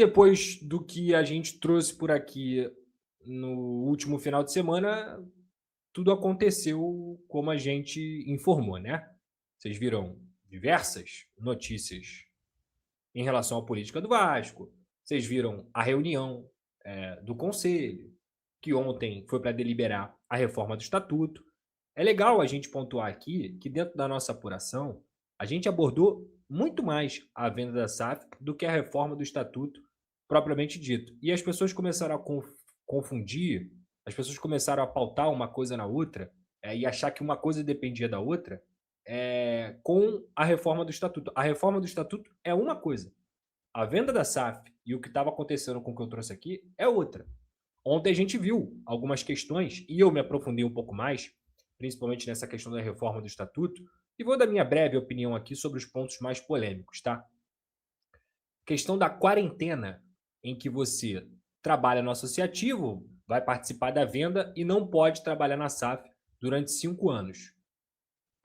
Depois do que a gente trouxe por aqui no último final de semana, tudo aconteceu como a gente informou, né? Vocês viram diversas notícias em relação à política do Vasco, vocês viram a reunião do Conselho, que ontem foi para deliberar a reforma do Estatuto. É legal a gente pontuar aqui que, dentro da nossa apuração, a gente abordou muito mais a venda da SAF do que a reforma do Estatuto propriamente dito. E as pessoas começaram a confundir, as pessoas começaram a pautar uma coisa na outra e achar que uma coisa dependia da outra com a reforma do Estatuto. A reforma do Estatuto é uma coisa. A venda da SAF e o que estava acontecendo com o que eu trouxe aqui é outra. Ontem a gente viu algumas questões e eu me aprofundei um pouco mais, principalmente nessa questão da reforma do Estatuto, e vou dar minha breve opinião aqui sobre os pontos mais polêmicos, tá? Questão da quarentena, em que você trabalha no associativo, vai participar da venda e não pode trabalhar na SAF durante 5 anos.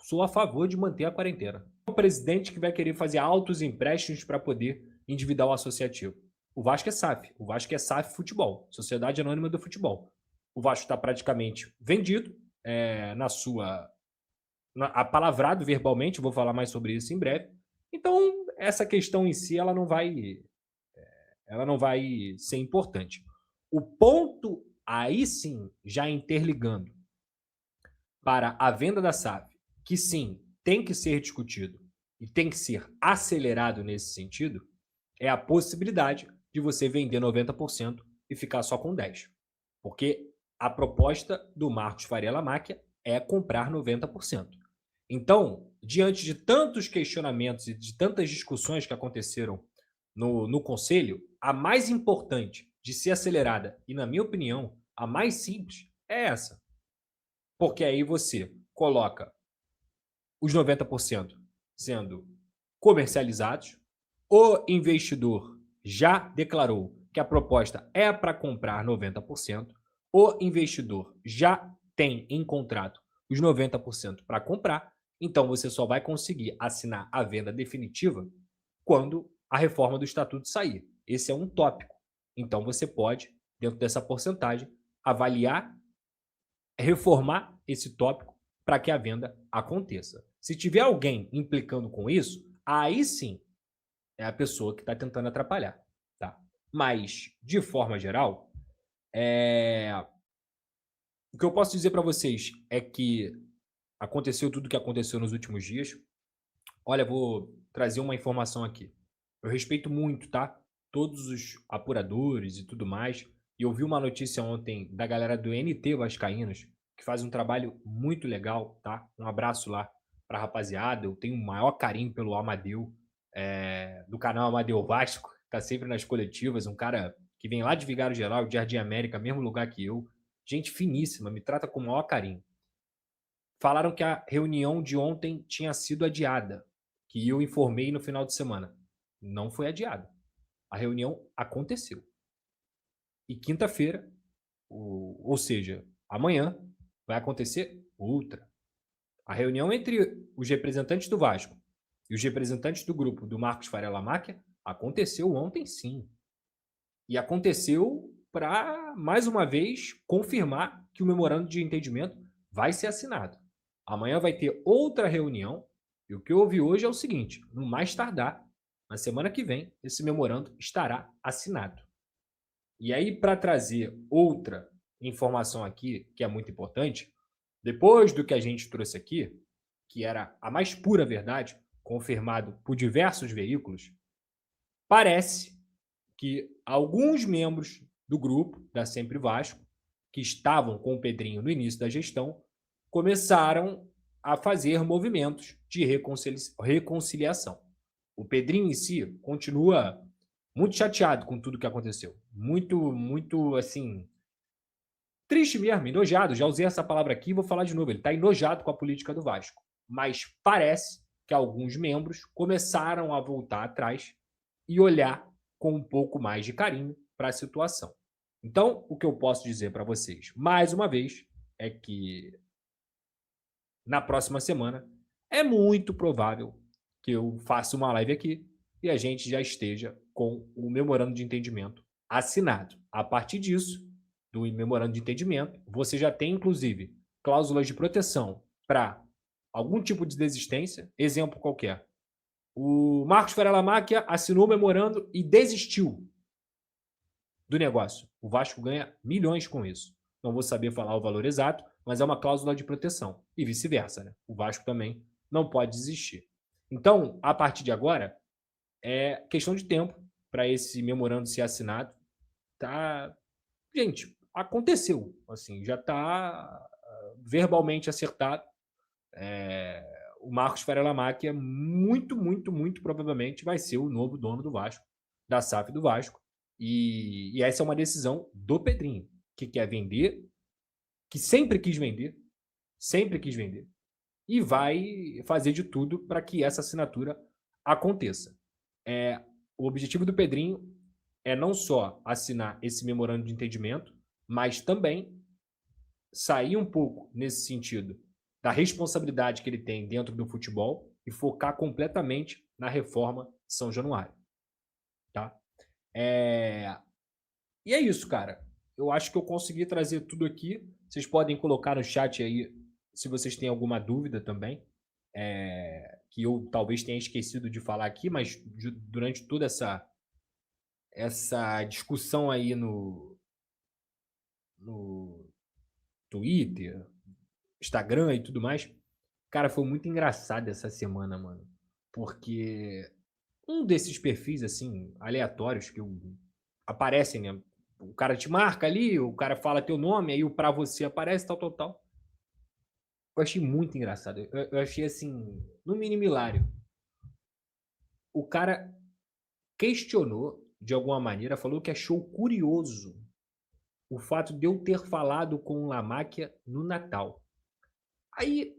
Sou a favor de manter a quarentena. O presidente que vai querer fazer altos empréstimos para poder endividar o associativo. O Vasco é SAF. O Vasco é SAF Futebol, Sociedade Anônima do Futebol. O Vasco está praticamente vendido na sua... apalavrado verbalmente, vou falar mais sobre isso em breve. Então, essa questão em si, ela não vai ser importante. O ponto, aí sim, já interligando para a venda da SAF, que sim, tem que ser discutido e tem que ser acelerado nesse sentido, é a possibilidade de você vender 90% e ficar só com 10%. Porque a proposta do Marcos Faria Lamáquia é comprar 90%. Então, diante de tantos questionamentos e de tantas discussões que aconteceram no Conselho, a mais importante de ser acelerada e, na minha opinião, a mais simples é essa. Porque aí você coloca os 90% sendo comercializados, o investidor já declarou que a proposta é para comprar 90%, o investidor já tem em contrato os 90% para comprar, então você só vai conseguir assinar a venda definitiva quando a reforma do estatuto sair. Esse é um tópico. Então você pode, dentro dessa porcentagem, avaliar, reformar esse tópico para que a venda aconteça. Se tiver alguém implicando com isso, aí sim é a pessoa que está tentando atrapalhar, tá? Mas, de forma geral, o que eu posso dizer para vocês é que aconteceu tudo o que aconteceu nos últimos dias. Olha, vou trazer uma informação aqui. Eu respeito muito, tá? Todos os apuradores e tudo mais. E eu vi uma notícia ontem da galera do NT Vascaínos, que faz um trabalho muito legal, tá? Um abraço lá pra rapaziada. Eu tenho o maior carinho pelo Amadeu, do canal Amadeu Vasco, tá sempre nas coletivas. Um cara que vem lá de Vigário Geral, de Jardim América, mesmo lugar que eu. Gente finíssima, me trata com o maior carinho. Falaram que a reunião de ontem tinha sido adiada, que eu informei no final de semana. Não foi adiada. A reunião aconteceu. E quinta-feira, ou seja, amanhã, vai acontecer outra. A reunião entre os representantes do Vasco e os representantes do grupo do Marcos Faria Lamáquia aconteceu ontem sim. E aconteceu para, mais uma vez, confirmar que o memorando de entendimento vai ser assinado. Amanhã vai ter outra reunião e o que eu ouvi hoje é o seguinte: no mais tardar, na semana que vem, esse memorando estará assinado. E aí, para trazer outra informação aqui, que é muito importante, depois do que a gente trouxe aqui, que era a mais pura verdade, confirmado por diversos veículos, parece que alguns membros do grupo da Sempre Vasco, que estavam com o Pedrinho no início da gestão, começaram a fazer movimentos de reconciliação. O Pedrinho em si continua muito chateado com tudo que aconteceu. Muito, assim, triste mesmo, enojado. Já usei essa palavra aqui e vou falar de novo. Ele está enojado com a política do Vasco. Mas parece que alguns membros começaram a voltar atrás e olhar com um pouco mais de carinho para a situação. Então, o que eu posso dizer para vocês, mais uma vez, é que na próxima semana é muito provável que eu faça uma live aqui e a gente já esteja com o memorando de entendimento assinado. A partir disso, do memorando de entendimento, você já tem, inclusive, cláusulas de proteção para algum tipo de desistência. Exemplo qualquer. O Marcos Farelamáquia assinou o memorando e desistiu do negócio. O Vasco ganha milhões com isso. Não vou saber falar o valor exato, mas é uma cláusula de proteção. E vice-versa, né? O Vasco também não pode desistir. Então, a partir de agora, é questão de tempo para esse memorando ser assinado. Tá, gente, aconteceu, assim, já está verbalmente acertado. O Marcos Farelamáquia muito, muito, muito provavelmente vai ser o novo dono do Vasco, da SAF do Vasco. E essa é uma decisão do Pedrinho, que quer vender, que sempre quis vender, e vai fazer de tudo para que essa assinatura aconteça. O objetivo do Pedrinho é não só assinar esse memorando de entendimento, mas também sair um pouco nesse sentido da responsabilidade que ele tem dentro do futebol e focar completamente na reforma São Januário. Tá? E é isso, cara. Eu acho que eu consegui trazer tudo aqui. Vocês podem colocar no chat aí se vocês têm alguma dúvida também, que eu talvez tenha esquecido de falar aqui, mas durante toda essa discussão aí no Twitter, Instagram e tudo mais, cara, foi muito engraçado essa semana, mano. Porque um desses perfis, assim, aleatórios que aparecem, né? O cara te marca ali, o cara fala teu nome, aí o pra você aparece, tal, tal, tal. Eu achei muito engraçado. Eu achei, assim, no mínimo hilário. O cara questionou, de alguma maneira, falou que achou curioso o fato de eu ter falado com o Lamáquia no Natal. Aí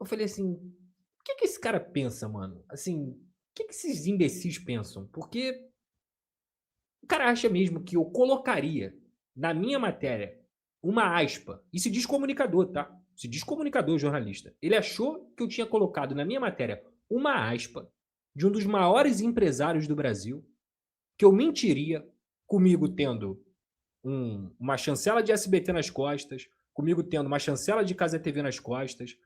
eu falei assim, o que esse cara pensa, mano? Assim, o que esses imbecis pensam? Porque o cara acha mesmo que eu colocaria na minha matéria uma aspa, e se diz comunicador, tá? Se diz comunicador, jornalista. Ele achou que eu tinha colocado na minha matéria uma aspa de um dos maiores empresários do Brasil, que eu mentiria comigo tendo uma chancela de SBT nas costas, comigo tendo uma chancela de Casa TV nas costas,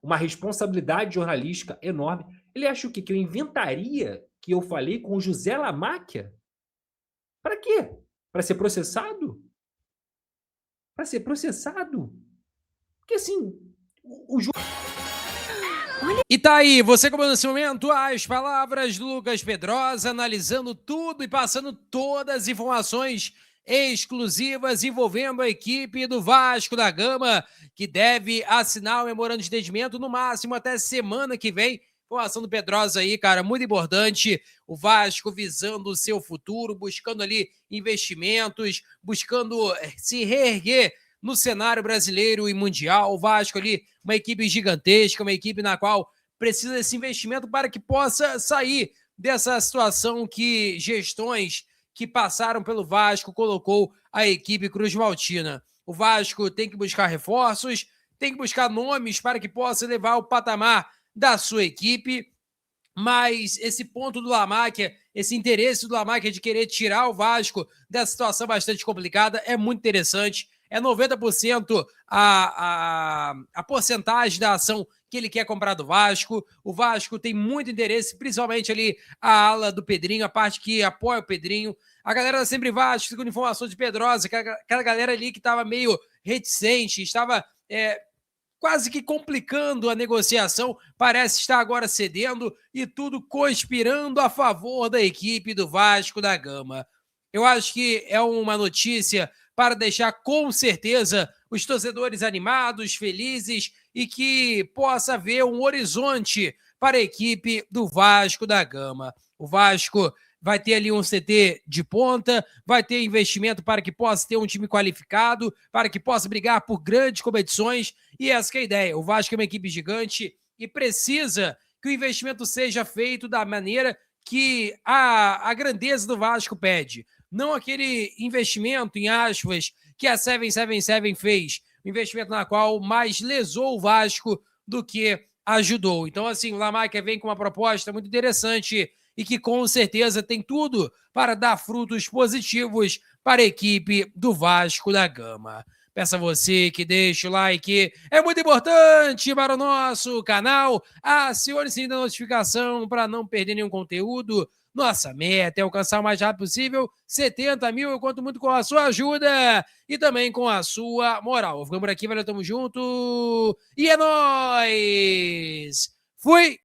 uma responsabilidade jornalística enorme. Ele acha o quê? Que eu inventaria que eu falei com o José Lamáquia? Para quê? Para ser processado? Para ser processado? Porque assim, E tá aí, você como nesse momento, as palavras do Lucas Pedrosa, analisando tudo e passando todas as informações exclusivas envolvendo a equipe do Vasco da Gama, que deve assinar o memorando de entendimento no máximo até semana que vem. Informação do Pedrosa aí, cara, muito importante. O Vasco visando o seu futuro, buscando ali investimentos, buscando se reerguer no cenário brasileiro e mundial. O Vasco ali, uma equipe gigantesca, uma equipe na qual precisa desse investimento para que possa sair dessa situação que gestões que passaram pelo Vasco colocou a equipe cruzmaltina. O Vasco tem que buscar reforços, tem que buscar nomes para que possa levar o patamar da sua equipe, mas esse ponto do Lamáquia, esse interesse do Lamáquia de querer tirar o Vasco dessa situação bastante complicada é muito interessante. É 90% a porcentagem da ação que ele quer comprar do Vasco. O Vasco tem muito interesse, principalmente ali a ala do Pedrinho, a parte que apoia o Pedrinho. A galera da Sempre Vasco, segundo informações de Pedrosa, aquela galera ali que estava meio reticente, estava quase que complicando a negociação, parece estar agora cedendo e tudo conspirando a favor da equipe do Vasco da Gama. Eu acho que é uma notícia para deixar com certeza os torcedores animados, felizes e que possa haver um horizonte para a equipe do Vasco da Gama. O Vasco vai ter ali um CT de ponta, vai ter investimento para que possa ter um time qualificado, para que possa brigar por grandes competições, e essa é a ideia. O Vasco é uma equipe gigante e precisa que o investimento seja feito da maneira que a grandeza do Vasco pede. Não aquele investimento, em aspas, que a 777 fez, um investimento na qual mais lesou o Vasco do que ajudou. Então, assim, o Lamáquia vem com uma proposta muito interessante e que com certeza tem tudo para dar frutos positivos para a equipe do Vasco da Gama. Peço a você que deixe o like, é muito importante para o nosso canal. Acione o sininho da notificação para não perder nenhum conteúdo. Nossa meta é alcançar o mais rápido possível 70 mil. Eu conto muito com a sua ajuda e também com a sua moral. Ficamos por aqui, valeu, tamo junto e é nóis! Fui!